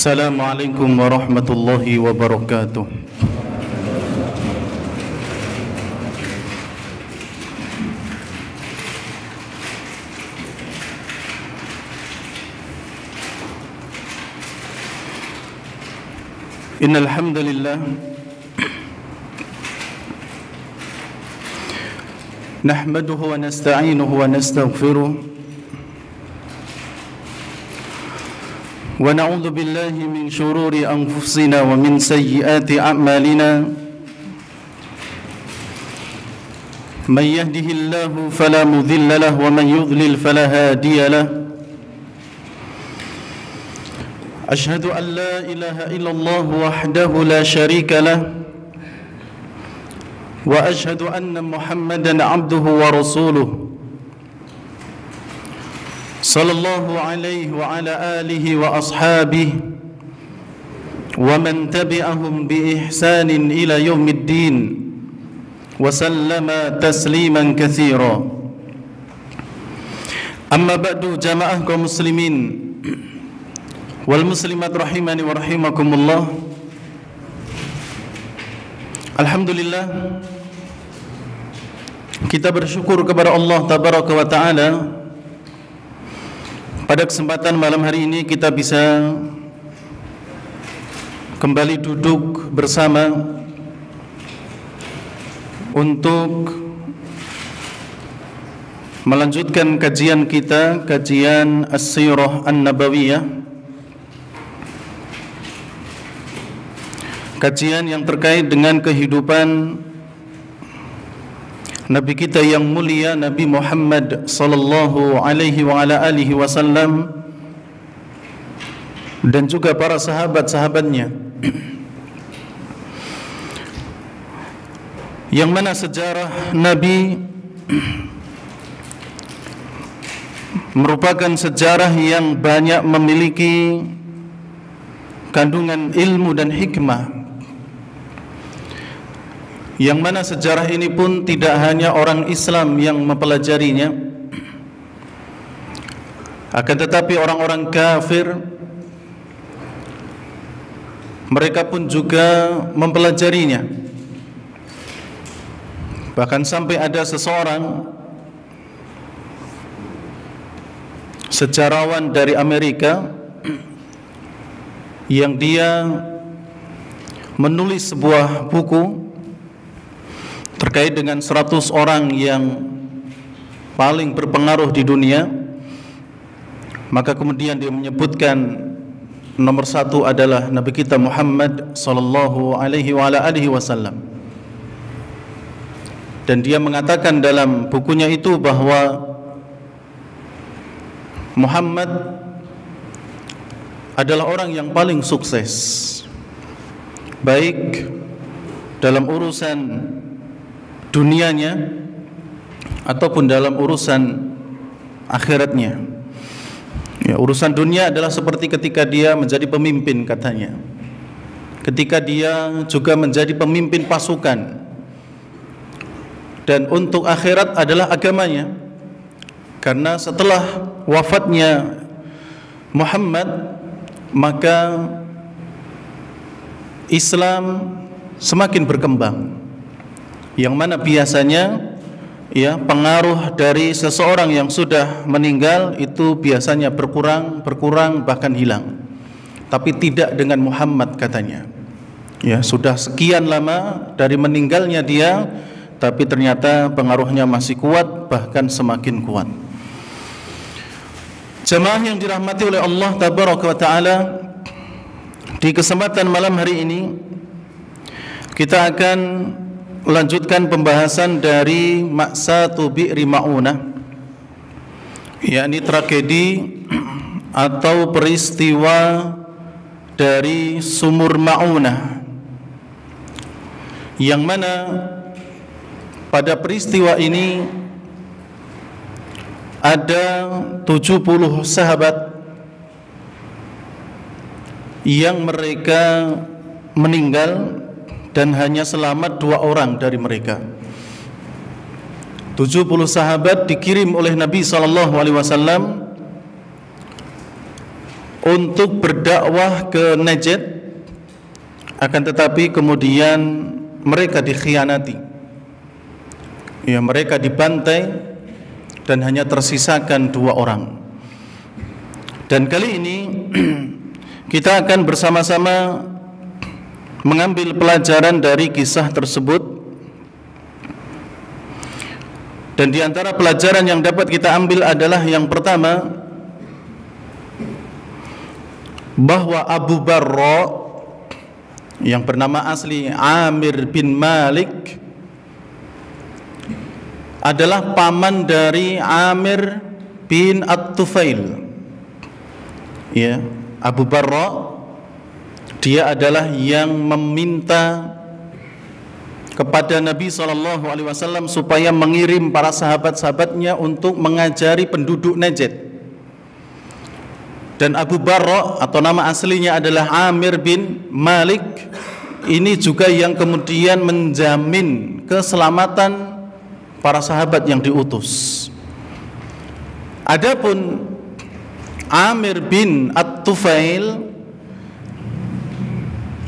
Assalamualaikum warahmatullahi wabarakatuh. Innal hamdalillah nahmaduhu wa nasta'inuhu wa nastaghfiruh wa na'udzu billahi min shururi anfusina wa min sayyiati a'malina may yahdihillahu fala mudilla lahu wa man yudlil fala hadiya lahu ashhadu an la ilaha illallah wahdahu la sharika lahu wa ashhadu anna muhammadan abduhu wa rasuluh sallallahu alaihi wa ala alihi wa ashabihi wa man tabi'ahum bi ihsanin ila yaumiddin wa sallama tasliman katsira. Amma ba'du, jamaah kaum muslimin wal muslimat rahimani wa rahimakumullah. Alhamdulillah, kita bersyukur kepada Allah tabaraka wa taala. Pada kesempatan malam hari ini kita bisa kembali duduk bersama untuk melanjutkan kajian kita, kajian As-Sirah An-Nabawiyah, kajian yang terkait dengan kehidupan Nabi kita yang mulia, Nabi Muhammad sallallahu alaihi wa ala alihi wasallam, dan juga para sahabat-sahabatnya, yang mana sejarah Nabi merupakan sejarah yang banyak memiliki kandungan ilmu dan hikmah, yang mana sejarah ini pun tidak hanya orang Islam yang mempelajarinya, akan tetapi orang-orang kafir mereka pun juga mempelajarinya. Bahkan sampai ada seseorang sejarawan dari Amerika yang dia menulis sebuah buku terkait dengan 100 orang yang paling berpengaruh di dunia. Maka kemudian dia menyebutkan nomor 1 adalah Nabi kita Muhammad sallallahu alaihi wa ala alihi wasallam. Dan dia mengatakan dalam bukunya itu bahwa Muhammad adalah orang yang paling sukses, baik dalam urusan dunianya ataupun dalam urusan akhiratnya. Ya, urusan dunia adalah seperti ketika dia menjadi pemimpin, katanya. Ketika dia juga menjadi pemimpin pasukan. Dan untuk akhirat adalah agamanya. Karena setelah wafatnya Muhammad, maka Islam semakin berkembang, yang mana biasanya ya pengaruh dari seseorang yang sudah meninggal itu biasanya berkurang bahkan hilang. Tapi tidak dengan Muhammad, katanya. Ya, sudah sekian lama dari meninggalnya dia, tapi ternyata pengaruhnya masih kuat, bahkan semakin kuat. Jemaah yang dirahmati oleh Allah tabaraka wa taala, di kesempatan malam hari ini kita akan lanjutkan pembahasan dari Ma'satu Bi'ri Ma'unah, yakni tragedi atau peristiwa dari Sumur Ma'unah, yang mana pada peristiwa ini ada 70 sahabat yang mereka meninggal dan hanya selamat 2 orang dari mereka. 70 sahabat dikirim oleh Nabi SAW untuk berdakwah ke Najd, akan tetapi kemudian mereka dikhianati. Ya, mereka dibantai dan hanya tersisakan 2 orang. Dan kali ini kita akan bersama-sama mengambil pelajaran dari kisah tersebut. Dan di antara pelajaran yang dapat kita ambil adalah yang pertama, bahwa Abu Barra yang bernama asli Amir bin Malik adalah paman dari Amir bin At-Tufail. Ya, Abu Barra dia adalah yang meminta kepada Nabi SAW supaya mengirim para sahabat-sahabatnya untuk mengajari penduduk Najd. Dan Abu Barra atau nama aslinya adalah Amir bin Malik, ini juga yang kemudian menjamin keselamatan para sahabat yang diutus. Adapun Amir bin At-Tufail,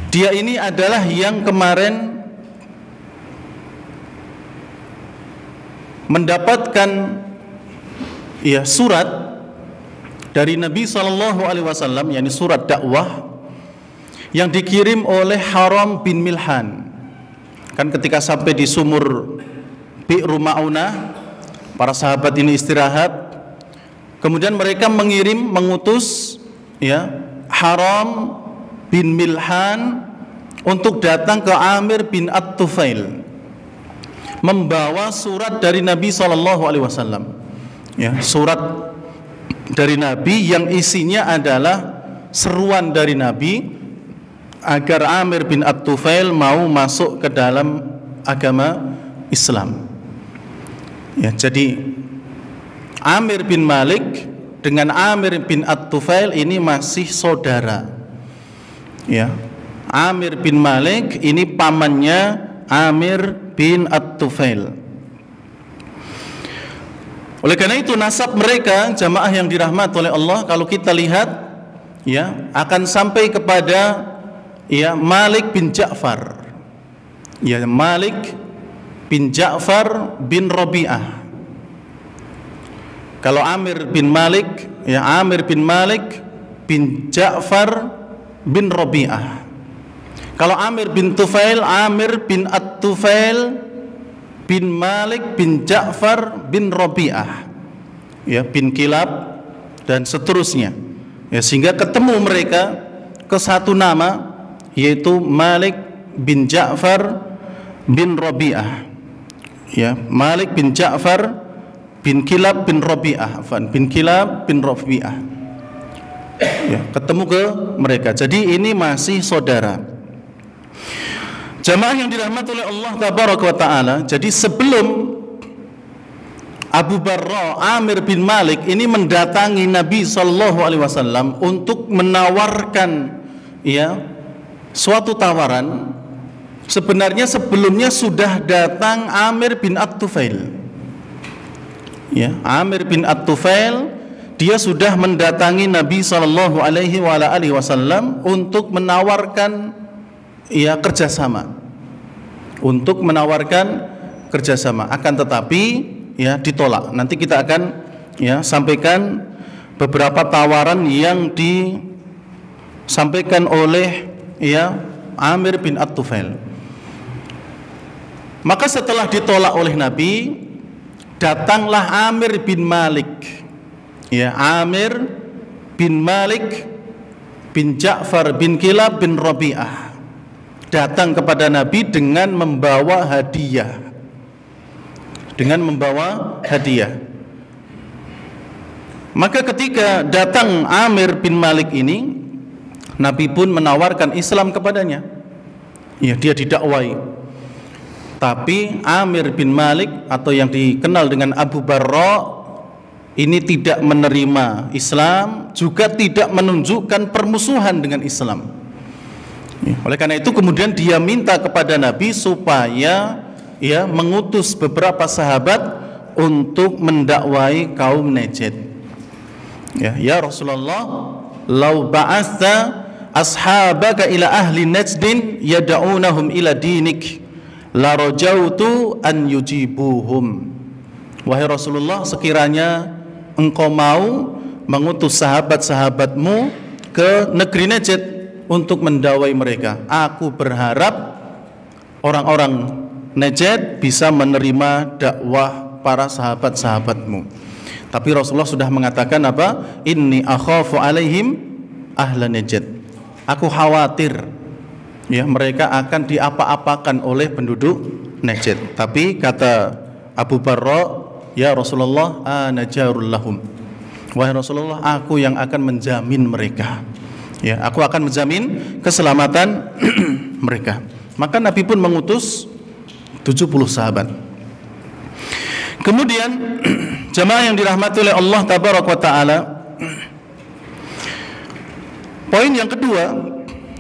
dia ini adalah yang kemarin mendapatkan surat dari Nabi SAW, yakni surat dakwah yang dikirim oleh Haram bin Milhan. Kan ketika sampai di sumur Bi'ru Ma'unah, para sahabat ini istirahat, kemudian mereka mengutus Haram bin Milhan untuk datang ke Amir bin At-Tufail, membawa surat dari Nabi SAW. Surat dari Nabi yang isinya adalah seruan dari Nabi agar Amir bin At-Tufail mau masuk ke dalam agama Islam. Jadi Amir bin Malik dengan Amir bin At-Tufail ini masih saudara. Amir bin Malik ini pamannya Amir bin At-Tufail. Oleh karena itu nasab mereka, jamaah yang dirahmati oleh Allah, kalau kita lihat akan sampai kepada Malik bin Ja'far. Malik bin Ja'far bin Rabi'ah. Kalau Amir bin Malik, Amir bin Malik bin Ja'far bin Rabi'ah. Kalau Amir bin Tufail, Amir bin At-Tufail bin Malik bin Ja'far bin Rabi'ah, bin Kilab dan seterusnya. Sehingga ketemu mereka ke satu nama, yaitu Malik bin Ja'far bin Rabi'ah. Malik bin Ja'far bin Kilab bin Rabi'ah, bin Kilab bin Rabi'ah. Ketemu ke mereka. Jadi ini masih saudara. Jamaah yang dirahmati oleh Allah Tabaraka wa Ta'ala, jadi sebelum Abu Barra Amir bin Malik ini mendatangi Nabi SAW untuk menawarkan suatu tawaran, sebenarnya sebelumnya sudah datang Amir bin At-Tufail. Amir bin At-Tufail dia sudah mendatangi Nabi SAW untuk menawarkan kerjasama, akan tetapi ditolak. Nanti kita akan sampaikan beberapa tawaran yang disampaikan oleh Amir bin At-Tufail. Maka setelah ditolak oleh Nabi, datanglah Amir bin Malik. Amir bin Malik bin Ja'far bin Kilab bin Rabi'ah datang kepada Nabi dengan membawa hadiah. Maka ketika datang Amir bin Malik ini, Nabi pun menawarkan Islam kepadanya. Dia didakwai. Tapi Amir bin Malik atau yang dikenal dengan Abu Barra ini tidak menerima Islam, juga tidak menunjukkan permusuhan dengan Islam. Oleh karena itu kemudian dia minta kepada Nabi supaya mengutus beberapa sahabat untuk mendakwai kaum Najd. Ya Rasulullah, "Lau ba'atha ashabaka ila ahli najdin yad'unahum ila dinik la rajautu an yujibuhum." Wahai Rasulullah, sekiranya engkau mau mengutus sahabat-sahabatmu ke negeri Najd untuk mendawai mereka, aku berharap orang-orang Najd bisa menerima dakwah para sahabat-sahabatmu. Tapi Rasulullah sudah mengatakan apa? Inni akhafu alaihim ahla Najd. Aku khawatir ya mereka akan diapa-apakan oleh penduduk Najd. Tapi kata Abu Barra, ya Rasulullah, ana jarul lahum. Wahai Rasulullah, aku yang akan menjamin mereka. Ya, aku akan menjamin keselamatan mereka. Maka Nabi pun mengutus 70 sahabat. Kemudian jamaah yang dirahmati oleh Allah tabaraka wa taala, poin yang kedua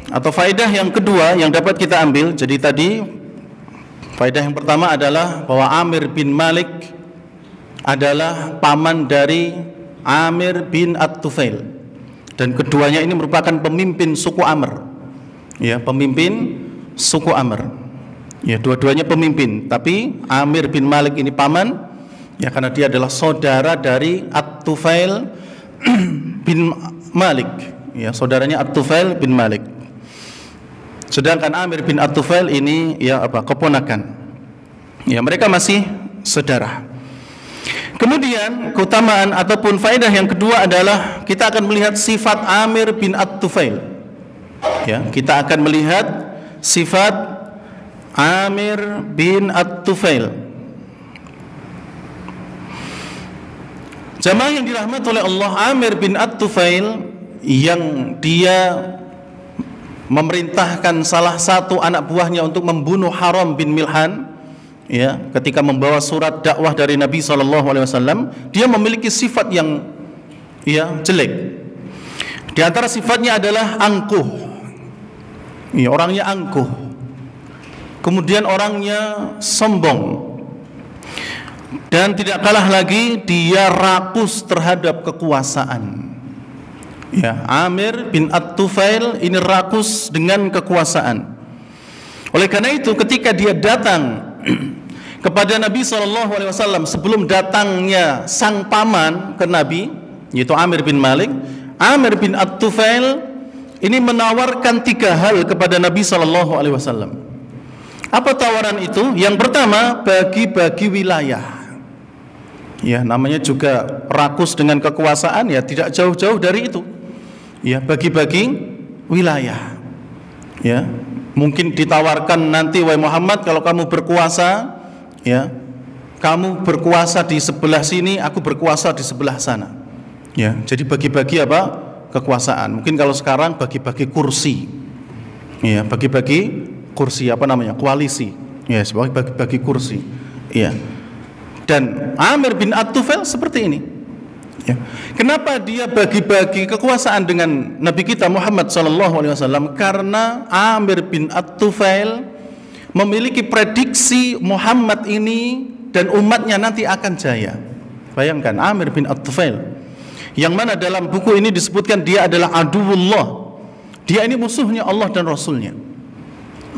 atau faedah yang kedua yang dapat kita ambil. Jadi tadi faedah yang pertama adalah bahwa Amir bin Malik adalah paman dari Amir bin At-Tufail, dan keduanya ini merupakan pemimpin suku Amr. Ya, pemimpin suku Amr. Ya, dua-duanya pemimpin, tapi Amir bin Malik ini paman ya karena dia adalah saudara dari At-Tufail bin Malik. Ya, saudaranya At-Tufail bin Malik. Sedangkan Amir bin At-Tufail ini ya keponakan. Ya, mereka masih saudara. Kemudian keutamaan ataupun faedah yang kedua adalah kita akan melihat sifat Amir bin At-Tufail. Ya, kita akan melihat sifat Amir bin At-Tufail. Jamaah yang dirahmati oleh Allah, Amir bin At-Tufail yang dia memerintahkan salah satu anak buahnya untuk membunuh Haram bin Milhan, ya, ketika membawa surat dakwah dari Nabi SAW, dia memiliki sifat yang jelek. Di antara sifatnya adalah angkuh. Ya, orangnya angkuh. Kemudian orangnya sombong. Dan tidak kalah lagi dia rakus terhadap kekuasaan. Ya, Amir bin At-Tufail ini rakus dengan kekuasaan. Oleh karena itu ketika dia datang kepada Nabi SAW sebelum datangnya sang paman ke Nabi, yaitu Amir bin Malik, Amir bin At-Tufail ini menawarkan 3 hal kepada Nabi SAW. Apa tawaran itu? Yang pertama, bagi-bagi wilayah. Ya, namanya juga rakus dengan kekuasaan, ya tidak jauh-jauh dari itu. Ya, bagi-bagi wilayah. Ya, mungkin ditawarkan nanti, wahai Muhammad, kalau kamu berkuasa, ya, kamu berkuasa di sebelah sini, aku berkuasa di sebelah sana. Ya, jadi bagi-bagi apa? Kekuasaan. Mungkin kalau sekarang bagi-bagi kursi. Ya, bagi-bagi kursi koalisi. Ya, sebagai bagi-bagi kursi. Ya. Dan Amir bin At-Tufail seperti ini. Ya. Kenapa dia bagi-bagi kekuasaan dengan Nabi kita Muhammad SAW? Karena Amir bin At-Tufail memiliki prediksi Muhammad ini dan umatnya nanti akan jaya. Bayangkan, Amir bin At-Tufail, yang mana dalam buku ini disebutkan dia adalah aduwullah. Dia ini musuhnya Allah dan Rasulnya.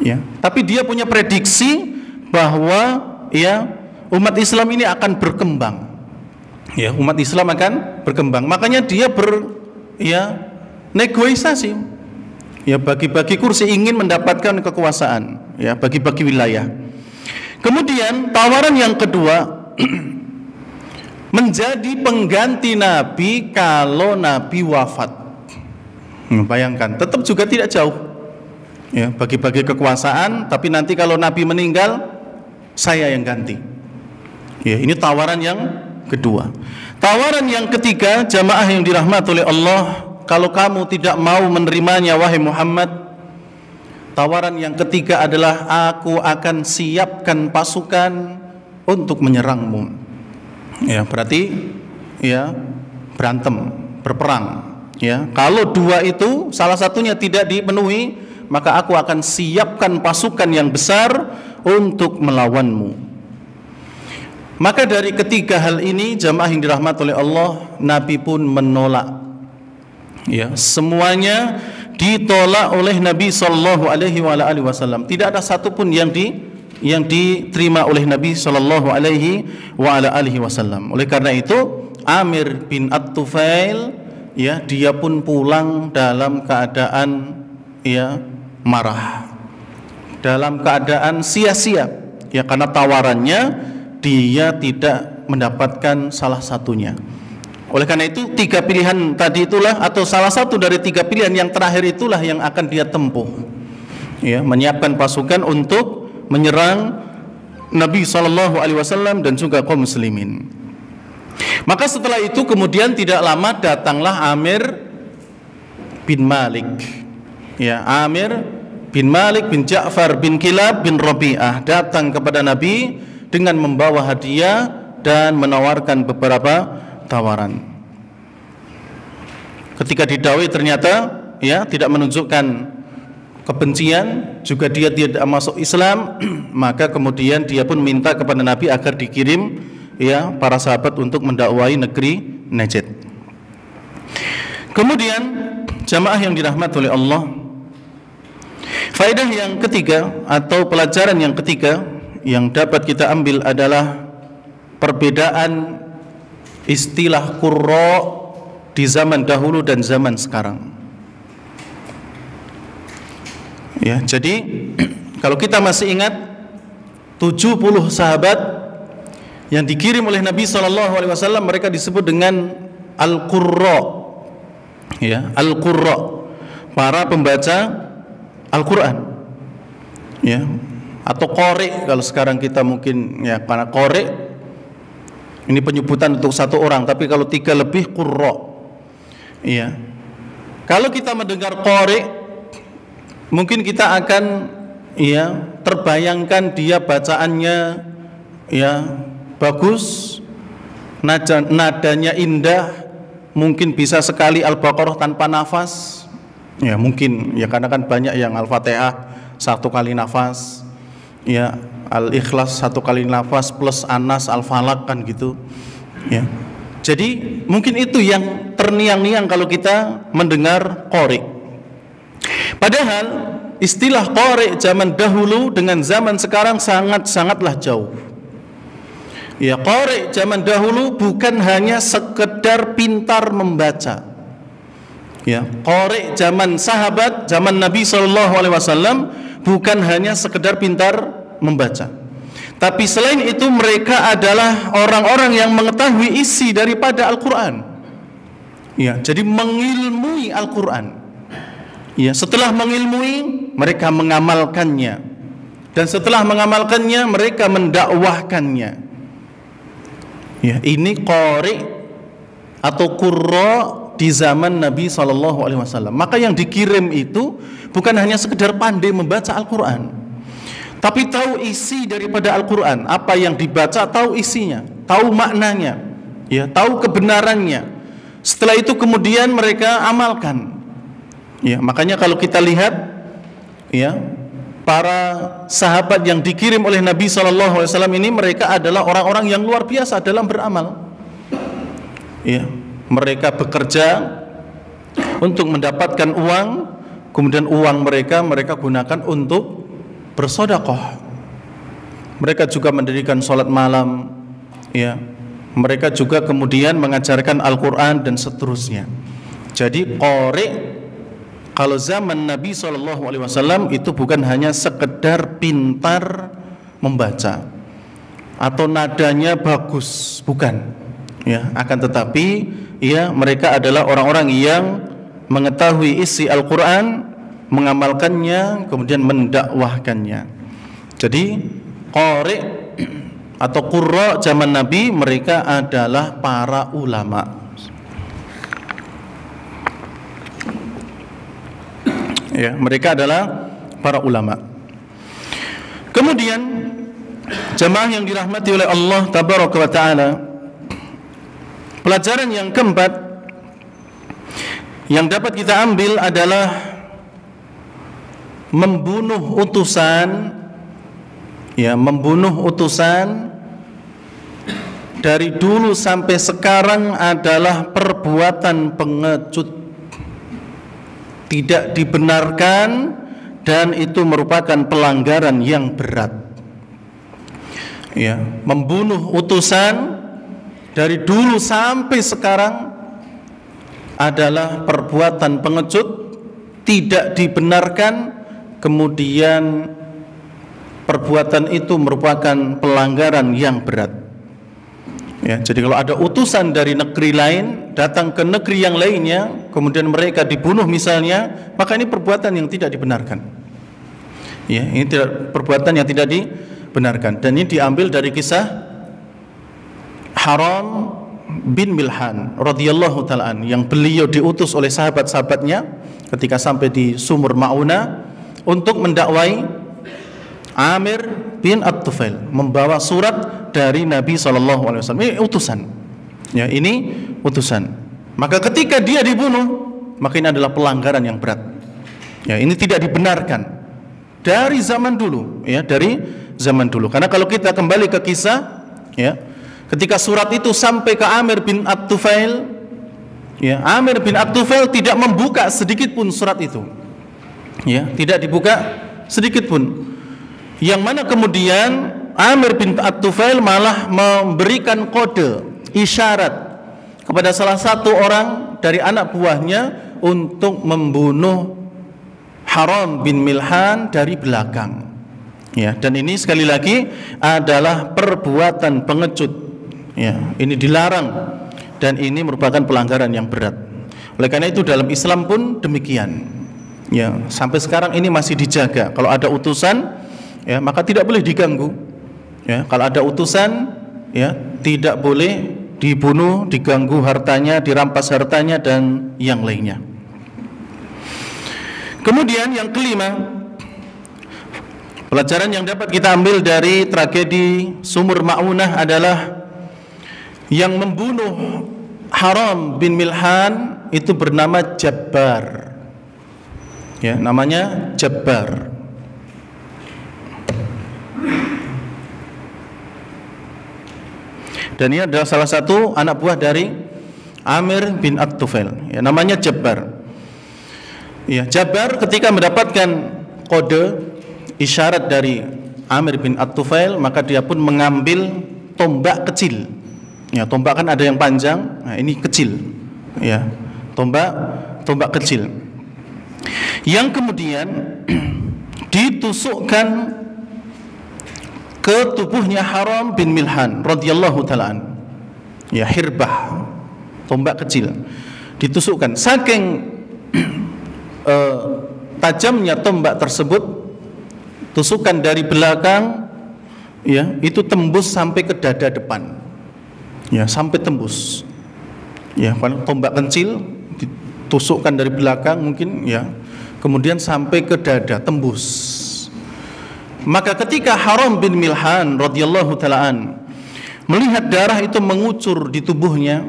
Ya, tapi dia punya prediksi bahwa ya umat Islam ini akan berkembang. Ya, umat Islam akan berkembang. Makanya dia negosiasi. Ya, bagi-bagi kursi, ingin mendapatkan kekuasaan, ya, bagi-bagi wilayah. Kemudian tawaran yang kedua menjadi pengganti Nabi kalau Nabi wafat. Bayangkan, tetap juga tidak jauh. Ya, bagi-bagi kekuasaan, tapi nanti kalau Nabi meninggal, saya yang ganti. Ya, ini tawaran yang kedua. Tawaran yang ketiga, jamaah yang dirahmati oleh Allah, kalau kamu tidak mau menerimanya wahai Muhammad, tawaran yang ketiga adalah aku akan siapkan pasukan untuk menyerangmu. Ya, berarti ya berantem, berperang. Ya, kalau dua itu salah satunya tidak dipenuhi, maka aku akan siapkan pasukan yang besar untuk melawanmu. Maka dari ketiga hal ini, jamaah yang dirahmati oleh Allah, Nabi pun menolak. Ya, semuanya ditolak oleh Nabi Shallallahu Alaihi Wasallam. Tidak ada satupun yang diterima oleh Nabi Shallallahu Alaihi Wasallam. Oleh karena itu, Amir bin At-Tufail, ya, dia pun pulang dalam keadaan, ya, marah, dalam keadaan sia-sia, ya, karena tawarannya dia tidak mendapatkan salah satunya. Oleh karena itu, 3 pilihan tadi itulah, atau salah satu dari 3 pilihan yang terakhir itulah yang akan dia tempuh, ya, menyiapkan pasukan untuk menyerang Nabi SAW dan juga kaum muslimin. Maka setelah itu kemudian tidak lama datanglah Amir bin Malik, ya, Amir bin Malik bin Ja'far bin Kilab bin Rabi'ah datang kepada Nabi dengan membawa hadiah dan menawarkan beberapa tawaran. Ketika didawai ternyata, ya, tidak menunjukkan kebencian, juga dia tidak masuk Islam, maka kemudian dia pun minta kepada Nabi agar dikirim, ya, para sahabat untuk mendakwai negeri Najd. Kemudian jamaah yang dirahmati oleh Allah, faedah yang ketiga atau pelajaran yang ketiga yang dapat kita ambil adalah perbedaan istilah qurra di zaman dahulu dan zaman sekarang. Ya, jadi kalau kita masih ingat 70 sahabat yang dikirim oleh Nabi SAW, mereka disebut dengan al-qurra, ya, al-qurra, para pembaca Al-Quran, ya, atau qori kalau sekarang kita mungkin, ya, karena qori ini penyebutan untuk satu orang, tapi kalau 3 lebih qurra, ya. Kalau kita mendengar qori, mungkin kita akan, ya, terbayangkan dia bacaannya, ya, bagus, nadanya indah, mungkin bisa sekali Al-Baqarah tanpa nafas, ya, mungkin, ya, karena kan banyak yang Al-Fatihah 1 kali nafas, ya, Al-Ikhlas 1 kali nafas plus Anas, Al-Falaq, kan gitu, ya. Jadi mungkin itu yang terniang-niang kalau kita mendengar qori. Padahal istilah qori zaman dahulu dengan zaman sekarang sangatlah jauh. Ya, qori zaman dahulu bukan hanya sekedar pintar membaca. Ya, qori zaman sahabat, zaman Nabi SAW bukan hanya sekedar pintar membaca, tapi selain itu mereka adalah orang-orang yang mengetahui isi daripada Al-Quran. Ya, jadi mengilmui Al-Quran. Ya, setelah mengilmui, mereka mengamalkannya, dan setelah mengamalkannya, mereka mendakwahkannya. Ya, ini qori atau qurra di zaman Nabi SAW. Maka yang dikirim itu bukan hanya sekedar pandai membaca Al-Quran, tapi tahu isi daripada Al-Quran, apa yang dibaca, tahu isinya, tahu maknanya, ya, tahu kebenarannya. Setelah itu kemudian mereka amalkan. Ya, makanya kalau kita lihat, ya, para sahabat yang dikirim oleh Nabi SAW ini, mereka adalah orang-orang yang luar biasa dalam beramal. Ya, mereka bekerja untuk mendapatkan uang, kemudian uang mereka gunakan untuk bersedekah. Mereka juga mendirikan sholat malam, ya. Mereka juga kemudian mengajarkan Al-Quran dan seterusnya. Jadi qori kalau zaman Nabi SAW itu bukan hanya sekedar pintar membaca atau nadanya bagus, bukan, ya. Akan tetapi, ya, mereka adalah orang-orang yang mengetahui isi Al-Quran, mengamalkannya, kemudian mendakwahkannya. Jadi qori atau qurra zaman Nabi, mereka adalah para ulama. Ya, mereka adalah para ulama. Kemudian jamaah yang dirahmati oleh Allah Tabaraka wa Ta'ala, pelajaran yang keempat yang dapat kita ambil adalah membunuh utusan, ya, membunuh utusan dari dulu sampai sekarang adalah perbuatan pengecut. tidak dibenarkan dan itu merupakan pelanggaran yang berat. Ya, membunuh utusan dari dulu sampai sekarang adalah perbuatan pengecut, tidak dibenarkan, kemudian perbuatan itu merupakan pelanggaran yang berat. Ya, jadi kalau ada utusan dari negeri lain datang ke negeri yang lainnya, kemudian mereka dibunuh misalnya, maka ini perbuatan yang tidak dibenarkan. Ya, ini perbuatan yang tidak dibenarkan. Dan ini diambil dari kisah Haram bin Milhan radhiyallahu ta'ala yang beliau diutus oleh sahabat-sahabatnya ketika sampai di sumur Ma'una untuk mendakwai Amir bin At-Tufail, membawa surat dari Nabi SAW. Ini utusan. Ya, ini utusan. Maka ketika dia dibunuh, maka ini adalah pelanggaran yang berat. Ya, ini tidak dibenarkan dari zaman dulu, ya, dari zaman dulu. Karena kalau kita kembali ke kisah, ya, ketika surat itu sampai ke Amir bin At-Tufail, ya, Amir bin At-Tufail tidak membuka sedikit pun surat itu. Ya, tidak dibuka sedikit pun. Yang mana kemudian Amir bin At-Tufail malah memberikan kode isyarat kepada salah satu orang dari anak buahnya untuk membunuh Haram bin Milhan dari belakang. Ya, dan ini sekali lagi adalah perbuatan pengecut. Ya, ini dilarang dan ini merupakan pelanggaran yang berat. Oleh karena itu dalam Islam pun demikian. Ya, sampai sekarang ini masih dijaga. Kalau ada utusan, ya, maka tidak boleh diganggu. Ya, kalau ada utusan, ya, tidak boleh dibunuh, diganggu hartanya, dirampas hartanya dan yang lainnya. Kemudian yang kelima, pelajaran yang dapat kita ambil dari tragedi sumur Ma'unah adalah yang membunuh Haram bin Milhan itu bernama Jabbar. Ya, namanya Jabbar. Dan ini adalah salah satu anak buah dari Amir bin At-Tufail. Ya, namanya Jabbar. Ya, Jabbar ketika mendapatkan kode isyarat dari Amir bin At-Tufail, maka dia pun mengambil tombak kecil. Ya, tombak kan ada yang panjang, nah ini kecil. Ya, tombak kecil. Yang kemudian ditusukkan ke tubuhnya Haram bin Milhan radhiyallahu ta'ala. Ya, hirbah, tombak kecil ditusukkan. Saking tajamnya tombak tersebut, tusukan dari belakang, ya, itu tembus sampai ke dada depan. Ya, sampai tembus. Ya, tombak kecil ditusukkan dari belakang mungkin, ya, kemudian sampai ke dada, tembus. Maka ketika Haram bin Milhan radhiyallahu ta'ala melihat darah itu mengucur di tubuhnya,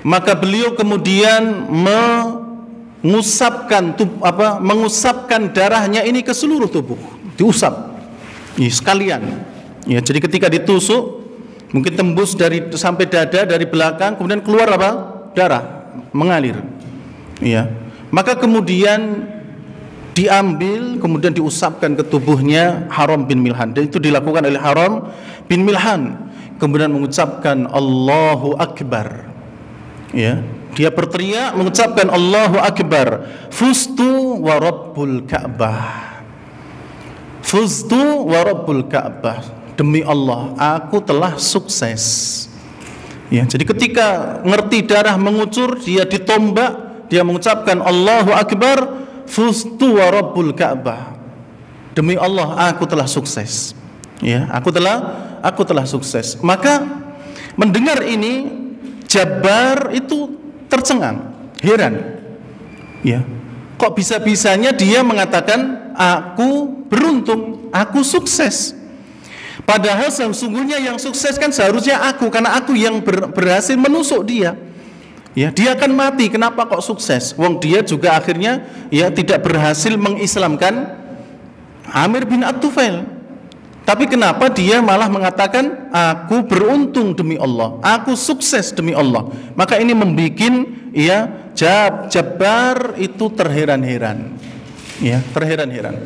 maka beliau kemudian mengusapkan darahnya ini ke seluruh tubuh, diusap, ya, sekalian. Ya, jadi ketika ditusuk mungkin tembus sampai dada dari belakang, kemudian keluar apa? Darah mengalir. Ya, maka kemudian diambil, kemudian diusapkan ke tubuhnya Haram bin Milhan. Dan itu dilakukan oleh Haram bin Milhan. Kemudian mengucapkan Allahu Akbar. Ya, dia berteriak mengucapkan Allahu Akbar. Fustu wa Rabbul Ka'bah. Fustu wa Rabbul Ka'bah. Demi Allah, aku telah sukses. Ya, jadi ketika ngerti darah mengucur, dia ditombak, dia mengucapkan Allahu Akbar. Fustu wa Rabbul Ka'bah. Demi Allah, aku telah sukses. Ya, aku telah sukses. Maka mendengar ini, Jabbar itu tercengang, heran. Ya, kok bisa-bisanya dia mengatakan aku beruntung, aku sukses. Padahal sesungguhnya yang sukses kan seharusnya aku, karena aku yang berhasil menusuk dia. Ya, dia akan mati, kenapa kok sukses? Wong dia juga akhirnya, ya, tidak berhasil mengislamkan Amir bin At-Tufail. Tapi kenapa dia malah mengatakan aku beruntung demi Allah, aku sukses demi Allah? Maka ini membuat Jabbar itu terheran-heran. Ya, terheran-heran.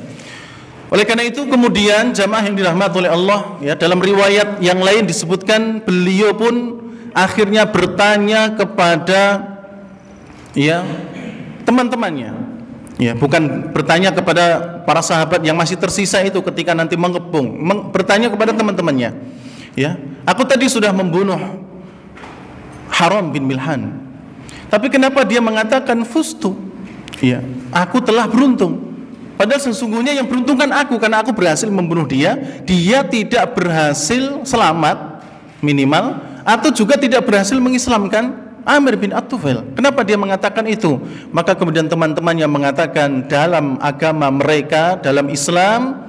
Oleh karena itu kemudian jamaah yang dirahmati oleh Allah, ya, dalam riwayat yang lain disebutkan beliau pun akhirnya bertanya kepada teman-temannya. Ya, bukan bertanya kepada para sahabat yang masih tersisa itu ketika nanti mengepung, bertanya kepada teman-temannya. Ya, aku tadi sudah membunuh Haram bin Milhan. Tapi kenapa dia mengatakan fustu? Ya, aku telah beruntung. Padahal sesungguhnya yang beruntung kan aku, karena aku berhasil membunuh dia. Dia tidak berhasil selamat minimal, atau juga tidak berhasil mengislamkan Amir bin At-Tufail. Kenapa dia mengatakan itu? Maka kemudian teman-temannya mengatakan dalam agama mereka, dalam Islam,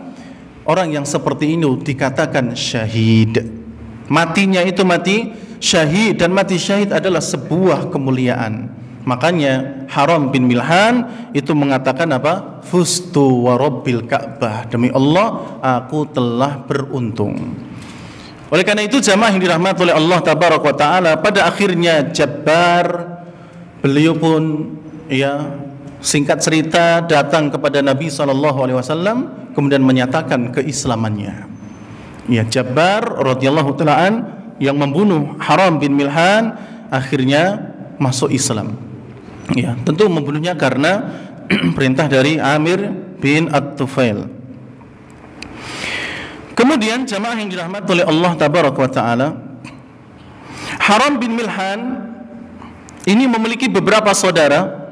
orang yang seperti ini dikatakan syahid. Matinya itu mati syahid, dan mati syahid adalah sebuah kemuliaan. Makanya Haram bin Milhan itu mengatakan apa? Fustu wa rabbil Ka'bah, demi Allah aku telah beruntung. Oleh karena itu jamaah yang dirahmati oleh Allah tabaraka wa taala, pada akhirnya Jabbar beliau pun singkat cerita datang kepada Nabi SAW, kemudian menyatakan keislamannya. Ya, Jabbar radhiyallahu taala yang membunuh Haram bin Milhan akhirnya masuk Islam. Ya, tentu membunuhnya karena perintah dari Amir bin At-Tufail. Kemudian jamaah yang dirahmati oleh Allah tabaraka wa taala, Haram bin Milhan ini memiliki beberapa saudara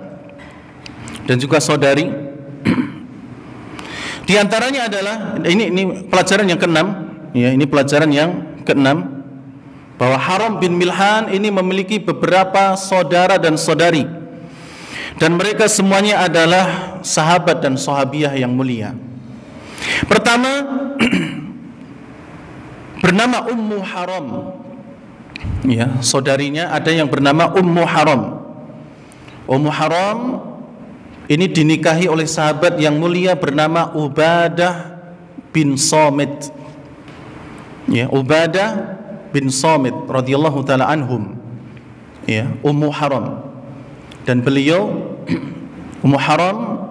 dan juga saudari. Di antaranya adalah ini pelajaran yang keenam, ya, ini pelajaran yang keenam, bahwa Haram bin Milhan ini memiliki beberapa saudara dan saudari, dan mereka semuanya adalah sahabat dan sahabiah yang mulia. Pertama, bernama Ummu Haram. Ya, saudarinya ada yang bernama Ummu Haram. Ummu Haram ini dinikahi oleh sahabat yang mulia bernama Ubadah bin Samit. Ya, Ubadah bin Samit radhiyallahu taala anhum. Ya, Ummu Haram. Dan beliau Ummu Haram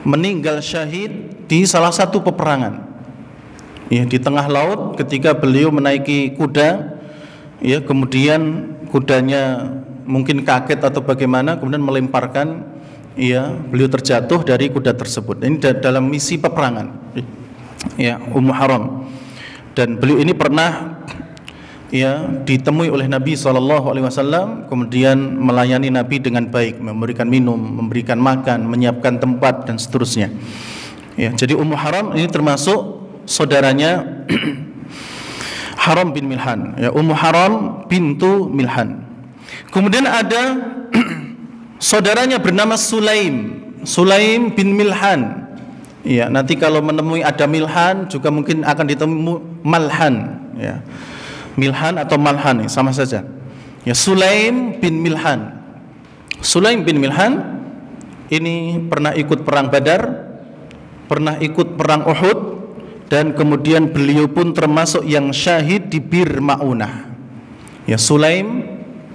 meninggal syahid di salah satu peperangan. Ya, di tengah laut ketika beliau menaiki kuda, ya, kemudian kudanya mungkin kaget atau bagaimana, kemudian melemparkan, ya, beliau terjatuh dari kuda tersebut. Ini dalam misi peperangan. Ya, Ummu Haram. Dan beliau ini pernah, ya, ditemui oleh Nabi SAW, kemudian melayani Nabi dengan baik, memberikan minum, memberikan makan, menyiapkan tempat dan seterusnya. Ya, jadi Ummu Haram ini termasuk saudaranya Haram bin Milhan, ya, Ummu Haram bintu Milhan. Kemudian ada saudaranya bernama Sulaim bin Milhan. Ya, nanti kalau menemui ada Milhan juga mungkin akan ditemui Malhan, ya. Milhan atau Malhan sama saja. Ya, Sulaim bin Milhan. Sulaim bin Milhan ini pernah ikut perang Badar, pernah ikut perang Uhud, dan kemudian beliau pun termasuk yang syahid di Bir Ma'unah. Ya, Sulaim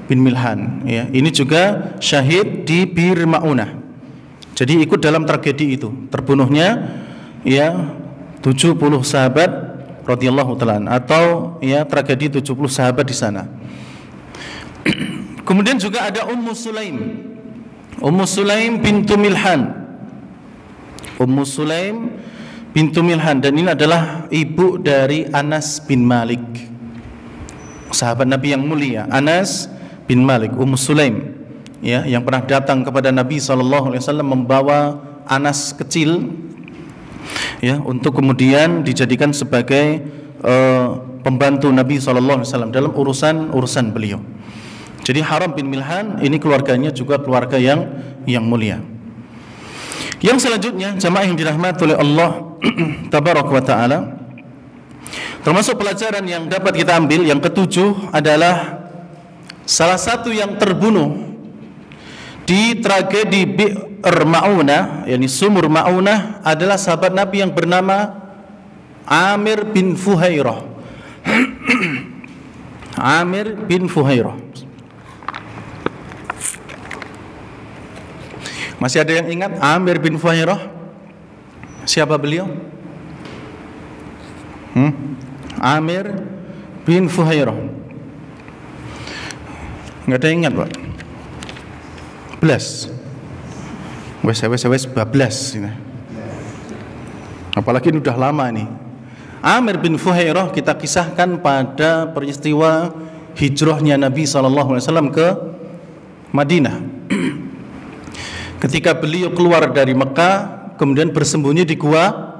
bin Milhan, ya, ini juga syahid di Bir Ma'unah. Jadi ikut dalam tragedi itu, terbunuhnya, ya, 70 sahabat radhiyallahu taala, atau, ya, tragedi 70 sahabat di sana. Kemudian juga ada Ummu Sulaim bintu Milhan. Ummu Sulaim bintu Milhan, dan ini adalah ibu dari Anas bin Malik, sahabat Nabi yang mulia. Anas bin Malik, Ummu Sulaim, ya, yang pernah datang kepada Nabi SAW membawa Anas kecil, ya, untuk kemudian dijadikan sebagai pembantu Nabi SAW dalam urusan beliau. Jadi Haram bin Milhan ini keluarganya juga keluarga yang mulia. Yang selanjutnya jamaah yang dirahmati oleh Allah tabaraka wa taala, termasuk pelajaran yang dapat kita ambil yang ketujuh adalah salah satu yang terbunuh di tragedi Bi'r Ma'unah, yakni Sumur Ma'unah, adalah sahabat Nabi yang bernama Amir bin Fuhairah. Amir bin Fuhairah. Masih ada yang ingat Amir bin Fuhairah? Siapa beliau? Amir bin Fuhairah. Enggak ada yang ingat, Pak? Wes bablas ini. Apalagi ini udah lama nih. Amir bin Fuhairah kita kisahkan pada peristiwa hijrahnya Nabi SAW ke Madinah. Ketika beliau keluar dari Mekah, kemudian bersembunyi di gua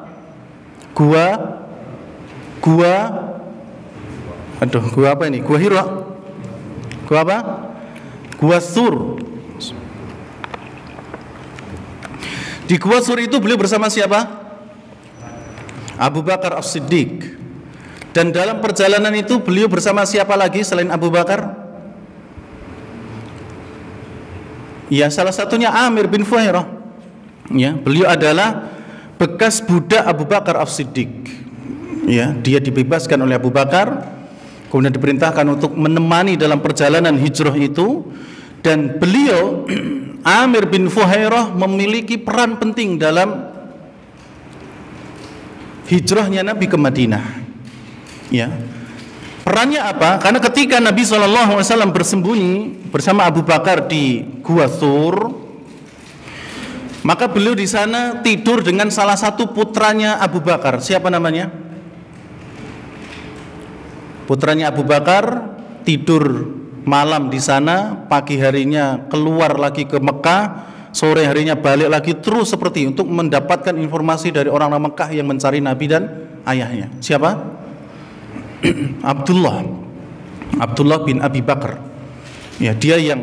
apa ini? Gua Hira. Gua apa? Gua Sur. Di Gua Sur itu beliau bersama siapa? Abu Bakar As-Siddiq. Dan dalam perjalanan itu beliau bersama siapa lagi selain Abu Bakar? Ya, salah satunya Amir bin Fuhairah. Ya, beliau adalah bekas budak Abu Bakar As-Siddiq. Ya, dia dibebaskan oleh Abu Bakar, kemudian diperintahkan untuk menemani dalam perjalanan hijrah itu, dan beliau Amir bin Fuhairah memiliki peran penting dalam hijrahnya Nabi ke Madinah. Ya. Perannya apa? Karena ketika Nabi SAW bersembunyi bersama Abu Bakar di Gua Sur, maka beliau di sana tidur dengan salah satu putranya Abu Bakar. Siapa namanya? Putranya Abu Bakar tidur malam di sana, pagi harinya keluar lagi ke Mekah, sore harinya balik lagi, terus seperti untuk mendapatkan informasi dari orang-orang Mekah yang mencari Nabi dan ayahnya. Siapa? Abdullah bin Abi Bakar. Ya, dia yang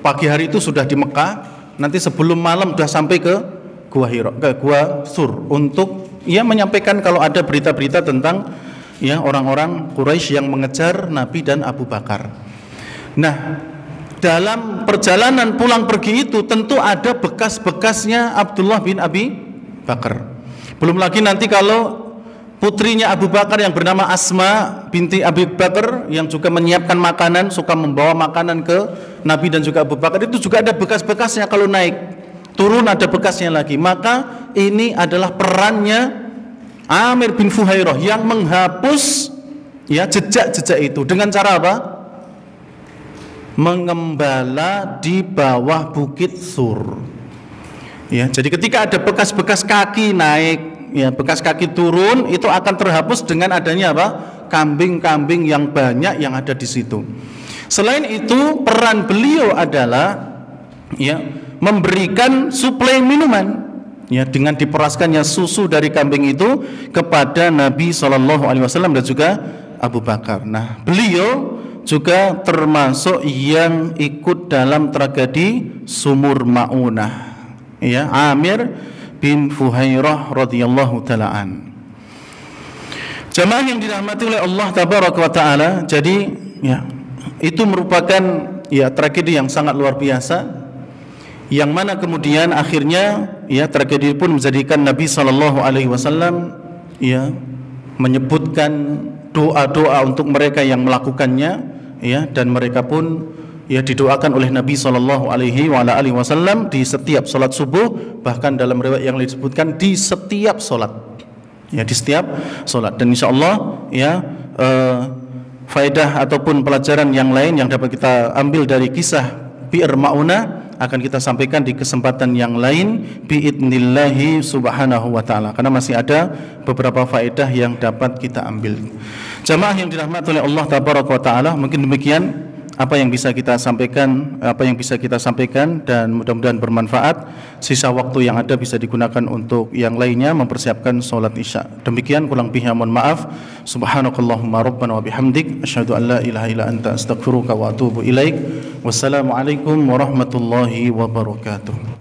pagi hari itu sudah di Mekah, nanti sebelum malam sudah sampai ke Gua Hira, ke Gua Sur, untuk menyampaikan kalau ada berita-berita tentang orang-orang Quraisy yang mengejar Nabi dan Abu Bakar. Nah, dalam perjalanan pulang pergi itu tentu ada bekas-bekasnya Abdullah bin Abi Bakar. Belum lagi nanti kalau putrinya Abu Bakar yang bernama Asma binti Abi Bakar yang juga menyiapkan makanan, suka membawa makanan ke Nabi dan juga Abu Bakar, itu juga ada bekas-bekasnya. Kalau naik turun ada bekasnya lagi. Maka ini adalah perannya Amir bin Fuhairah yang menghapus jejak-jejak itu dengan cara apa? Mengembala di bawah bukit Sur. Ya, jadi ketika ada bekas-bekas kaki naik, bekas kaki turun, itu akan terhapus dengan adanya apa? Kambing-kambing yang banyak yang ada di situ. Selain itu, peran beliau adalah memberikan suplai minuman, dengan diperaskannya susu dari kambing itu kepada Nabi SAW dan juga Abu Bakar. Nah, beliau juga termasuk yang ikut dalam tragedi Sumur Ma'unah. Amir bin Fuhairah radhiyallahu ta'ala. Jamaah yang dirahmati oleh Allah tabaraka wa taala, jadi itu merupakan tragedi yang sangat luar biasa, yang mana kemudian akhirnya tragedi pun menjadikan Nabi SAW menyebutkan doa-doa untuk mereka yang melakukannya, dan mereka pun didoakan oleh Nabi SAW di setiap sholat subuh, bahkan dalam riwayat yang disebutkan di setiap sholat, di setiap sholat. Dan insyaallah faedah ataupun pelajaran yang lain yang dapat kita ambil dari kisah Bi'r Ma'unah akan kita sampaikan di kesempatan yang lain biidnillahi subhanahu wa ta'ala, karena masih ada beberapa faedah yang dapat kita ambil. Jamaah yang dirahmati oleh Allah tabaraka wa ta'ala, mungkin demikian apa yang bisa kita sampaikan, dan mudah-mudahan bermanfaat. Sisa waktu yang ada bisa digunakan untuk yang lainnya, mempersiapkan sholat isya. Demikian, kurang lebihnya mohon maaf. Subhanakallahumma rabbana wa bihamdik, asyhadu an la ilaha illa anta astaghfiruka wa atubu ilaik. Wassalamualaikum warahmatullahi wabarakatuh.